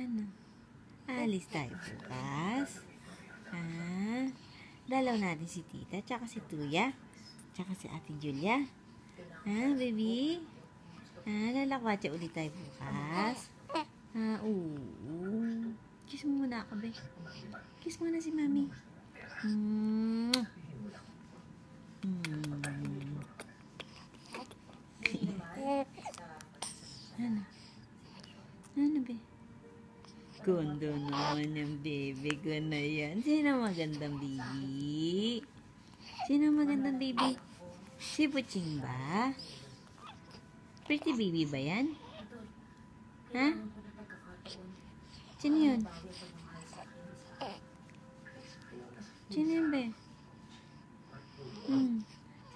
Ano? Alis tayo bukas. Ha? Dalaw natin si tita, tsaka si Tuya, tsaka si ate Julia. Ha, baby? Ha, lalakwatsa ulit tayo bukas. Ha, oo. Kiss mo muna ako, be. Kiss mo na si mami. Ano? Ano, be? Ganda naman yung baby ko na yan. Sino magandang baby? Sino magandang baby? Si Puching ba? Pretty baby ba yan? Ha? Sino yun? Sino yun ba?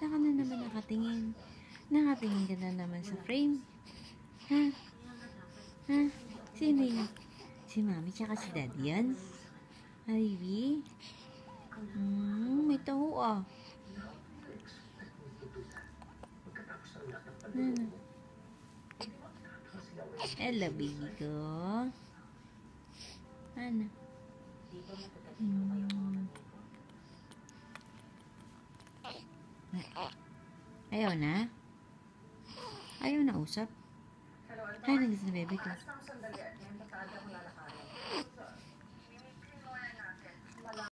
Saan ka na naman nakatingin? Nakatingin ka na naman sa frame. Ha? Ha? Sino yun? Si mami tsaka si daddy yan? Baby? May taho ah. Ano? Hello baby ko. Ano? Ayaw na? Ayaw na usap? Ay, nagising na baby ko.